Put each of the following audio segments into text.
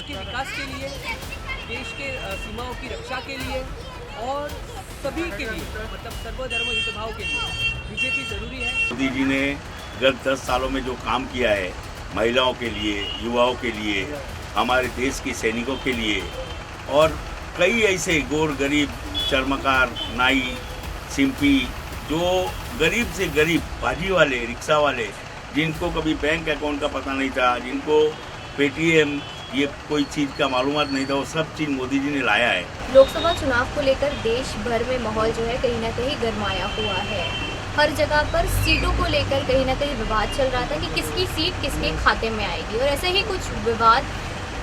के विकास के लिए, देश के सीमाओं की रक्षा के लिए और सभी के लिए, मतलब सर्वधर्म हितभाव के लिए बीजेपी ज़रूरी है। मोदी जी ने गत 10 सालों में जो काम किया है महिलाओं के लिए, युवाओं के लिए, हमारे देश के सैनिकों के लिए और कई ऐसे गोर गरीब, चर्मकार, नाई, सिंपी, जो गरीब से गरीब भाजी वाले, रिक्शा वाले, जिनको कभी बैंक अकाउंट का पता नहीं था, जिनको पेटीएम ये कोई चीज़ का मालूमात नहीं था, वो सब चीज़ मोदी जी ने लाया है। लोकसभा चुनाव को लेकर देश भर में माहौल जो है कहीं ना कहीं गरमाया हुआ है। हर जगह पर सीटों को लेकर कहीं ना कहीं विवाद चल रहा था कि किसकी सीट किसके खाते में आएगी, और ऐसे ही कुछ विवाद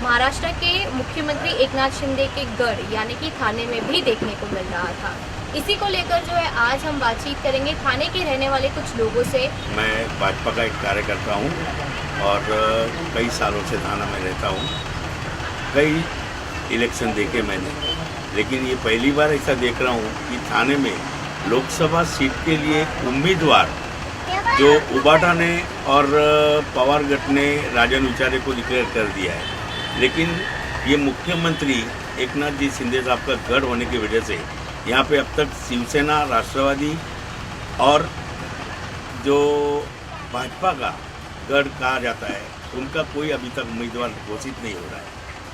महाराष्ट्र के मुख्यमंत्री एकनाथ शिंदे के गढ़ यानी कि थाने में भी देखने को मिल रहा था। इसी को लेकर जो है आज हम बातचीत करेंगे थाने के रहने वाले कुछ लोगों से। मैं भाजपा का एक कार्यकर्ता हूँ और कई सालों से थाना में रहता हूँ। कई इलेक्शन देखे मैंने, लेकिन ये पहली बार ऐसा देख रहा हूँ कि थाने में लोकसभा सीट के लिए उम्मीदवार जो उबाटा ने और पवार गट ने राजन विचारे को डिक्लेयर कर दिया है, लेकिन ये मुख्यमंत्री एकनाथ जी शिंदे साहब का गढ़ होने की वजह से यहाँ पे अब तक शिवसेना, राष्ट्रवादी और जो भाजपा का गढ़ कहा जाता है उनका कोई अभी तक उम्मीदवार घोषित नहीं हो रहा है।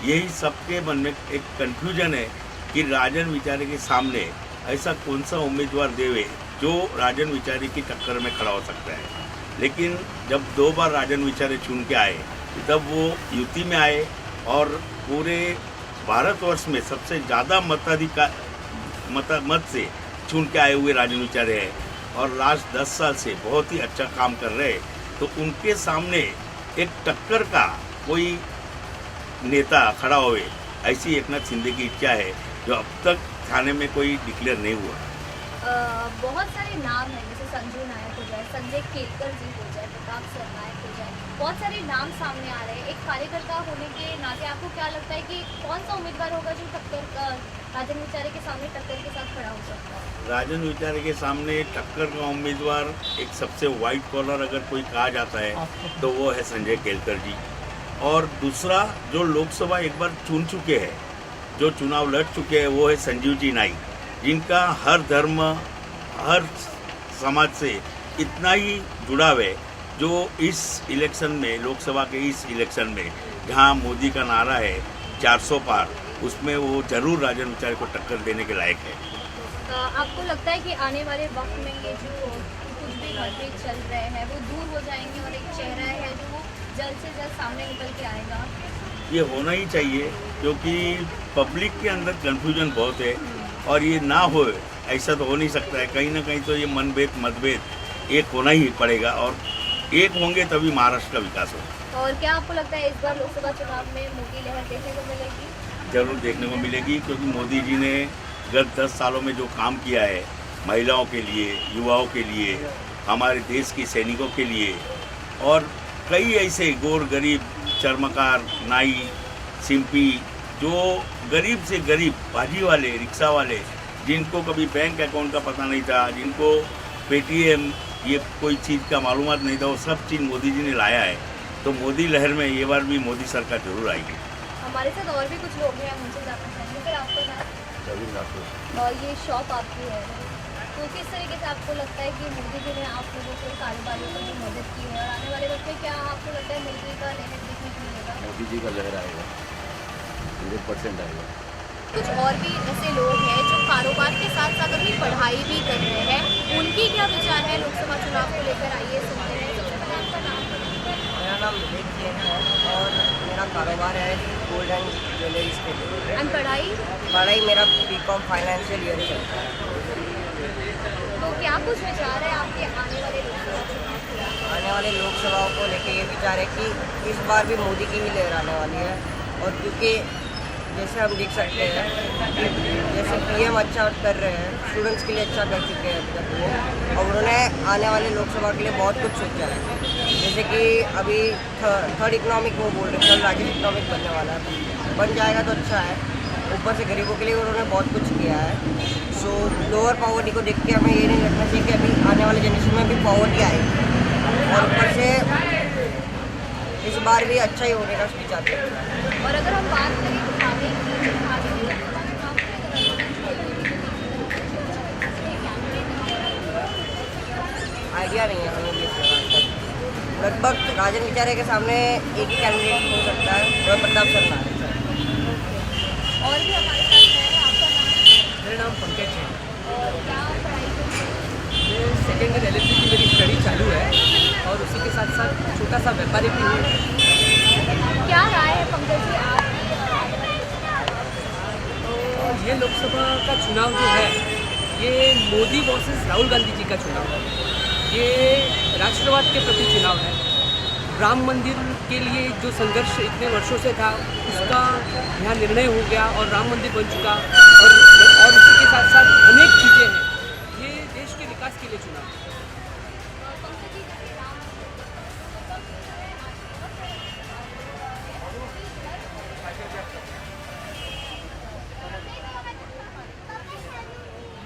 यही सबके मन में एक कन्फ्यूजन है कि राजन विचारे के सामने ऐसा कौन सा उम्मीदवार देवे जो राजन विचारे की टक्कर में खड़ा हो सकता है। लेकिन जब 2 बार राजन विचारे चुन के आए तब वो युति में आए और पूरे भारतवर्ष में सबसे ज़्यादा मत से चुन के आए हुए राजन विचारे हैं और लास्ट 10 साल से बहुत ही अच्छा काम कर रहे हैं। तो उनके सामने एक टक्कर का कोई नेता खड़ा होवे ऐसी एकनाथ शिंदे की इच्छा है, जो अब तक थाने में कोई डिक्लेयर नहीं हुआ। बहुत सारे नाम हैं, जैसे संजू नायक हो जाए, संजय केतकर जी हो जाए, प्रताप सरनायक हो जाए, बहुत सारे नाम सामने आ रहे हैं। एक कार्यकर्ता होने के नाते आपको क्या लगता है कि कौन सा उम्मीदवार होगा जो टक्कर राजन विचारे के सामने टक्कर के साथ खड़ा हो सकता है? राजन विचारे के सामने टक्कर का उम्मीदवार एक सबसे वाइट कॉलर अगर कोई कहा जाता है तो वो है संजय केतकर जी। और दूसरा जो लोकसभा एक बार चुन चुके हैं, जो चुनाव लड़ चुके हैं, वो है संजीव जी नाई, जिनका हर धर्म, हर समाज से इतना ही जुड़ाव है, जो इस इलेक्शन में, लोकसभा के इस इलेक्शन में जहां मोदी का नारा है 400 पार, उसमें वो जरूर राजन विचारे को टक्कर देने के लायक है। आपको लगता है कि आने वाले वक्त में ये जो कुछ भी मतभेद चल रहे हैं वो दूर हो जाएंगे और एक चेहरा है जो वो जल्द से जल्द सामने निकल के आएगा? ये होना ही चाहिए, क्योंकि पब्लिक के अंदर कन्फ्यूजन बहुत है और ये ना हो ऐसा तो हो नहीं सकता है। कहीं ना कहीं तो ये मतभेद एक होना ही पड़ेगा और एक होंगे तभी महाराष्ट्र का विकास होगा। और क्या आपको लगता है इस बार लोकसभा चुनाव में मोदी लहर देखने को मिलेगी? जरूर देखने को मिलेगी, क्योंकि मोदी जी ने गत 10 सालों में जो काम किया है महिलाओं के लिए, युवाओं के लिए, हमारे देश के सैनिकों के लिए और कई ऐसे गोर गरीब, चर्मकार, नाई, सिंपी, जो गरीब से गरीब भाजी वाले, रिक्शा वाले, जिनको कभी बैंक अकाउंट का पता नहीं था, जिनको पेटीएम ये कोई चीज़ का मालूमात नहीं था, वो सब चीज़ मोदी जी ने लाया है। तो मोदी लहर में ये बार भी मोदी सरकार जरूर आएगी। हमारे साथ और भी कुछ लोग हैं, मुझे जानना चाहेंगे सर आपको नाम और ये शॉप आपकी है, तो किस तरीके से आपको लगता है कि मोदी जी ने आप लोगों को, कारोबारियों को जो मदद की है और आने वाले वक्त में क्या आपको लगता है मोदी का लहर देखने को मिलेगा? मोदी जी का लहर आएगा, 100% आएगा। कुछ और भी ऐसे लोग हैं जो कारोबार के साथ साथ अपनी पढ़ाई भी कर रहे हैं, उनकी क्या विचार है लोकसभा चुनाव को लेकर, आइए सुनते हैं। सबसे पहले आपका नाम? मेरा नाम विवेक जैन है और मेरा कारोबार है गोल्ड एंड ज्वेलरीज के लिए। एंड पढ़ाई मेरा बीकॉम फाइनेंशियल ईयर चलता है। तो क्या कुछ विचार है आपके आने वाले लोकसभा चुनाव के? आने वाले लोकसभाओं को लेके ये विचार है कि इस बार भी मोदी की ही लहर आने वाली है। और क्योंकि जैसे हम देख सकते हैं कि जैसे पीएम अच्छा कर रहे हैं, स्टूडेंट्स के लिए अच्छा कर चुके हैं अभी तक वो, और उन्होंने आने वाले लोकसभा के लिए बहुत कुछ सोचा है। जैसे कि अभी थर्ड इकोनॉमिक वो बोल रहे हैं, थर्ड लार्जेस्ट इकोनॉमिक बनने वाला है, बन जाएगा तो अच्छा है। ऊपर से गरीबों के लिए उन्होंने बहुत कुछ किया है। सो लोअर पॉवर्टी को देख के हमें ये नहीं लगना चाहिए कि अभी आने वाले जनरेशन में भी पॉवर्टी आएगी। और ऊपर से इस बार भी अच्छा ही होने का विचार है। और अगर हम बात करें खाने की, आइडिया नहीं है हमें भी इसका आज तक। लगभग राजन विचारे के सामने एक ही कैंडिडेट हो सकता है, वह प्रताप शर्मा है। और भी हमारे साथ है, आपका नाम? मेरा नाम पंकज है। क्या पढ़ाई करते हैं? सेकेंड ईयर LLB की मेरी स्टडी चालू है और उसी के साथ साथ छोटा सा व्यापारी भी हूँ। क्या राय है पंकज जी आप? और ये लोकसभा का चुनाव जो है ये मोदी वर्सेस राहुल गांधी जी का चुनाव है। ये राष्ट्रवाद के प्रति चुनाव है। राम मंदिर के लिए जो संघर्ष इतने वर्षों से था उसका यहाँ निर्णय हो गया और राम मंदिर बन चुका और उसी के साथ साथ अनेक चीज़ें हैं। ये देश के विकास के लिए चुनाव है।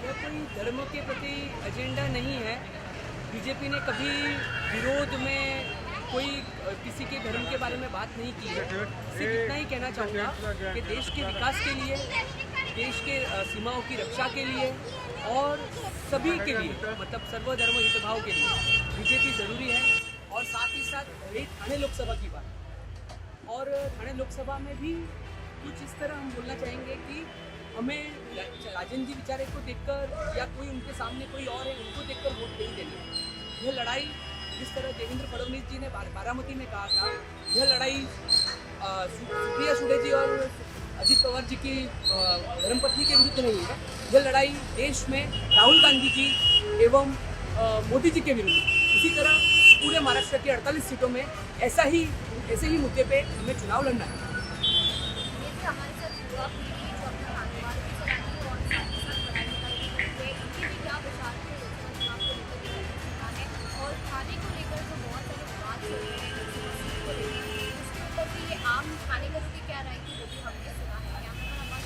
यह कोई धर्म के प्रति एजेंडा नहीं है। बीजेपी ने कभी विरोध में कोई किसी के धर्म के बारे में बात नहीं की है। सिर्फ इतना ही कहना चाहूँगा कि देश के विकास के लिए, देश के सीमाओं की रक्षा के लिए और सभी के लिए मतलब सर्वधर्म हितभाव के लिए बीजेपी ज़रूरी है। और साथ ही साथ रही ठाणे लोकसभा की बात, और ठाणे लोकसभा में भी कुछ इस तरह हम बोलना चाहेंगे कि हमें राजन जी विचारे को देखकर या कोई उनके सामने कोई और है उनको देखकर वोट नहीं देनी। यह लड़ाई जिस तरह देवेंद्र फडणवीस जी ने बारामती में कहा था, यह लड़ाई सुप्रिया सुळे जी और अजित पवार जी की धर्मपत्नी के विरुद्ध नहीं है। यह लड़ाई देश में राहुल गांधी जी एवं मोदी जी के विरुद्ध। इसी तरह पूरे महाराष्ट्र की 48 सीटों में ऐसे ही मुद्दे पे हमें चुनाव लड़ना है। हमारे साथ युवा पीढ़ी जो अपना कारोबार भी चलाती है और साथ ही साथ पढ़ाई लिखाई भी करती है, इनके भी क्या विचार थे लोकसभा चुनाव को लेकर है और खाने को लेकर जो बहुत सारे विवाद चल रहे हैं लोकसभा सीट को लेकर, उसके ऊपर भी ये आम खाने का क्या राय थी वो भी हमने सुना है। यहाँ पर हमारे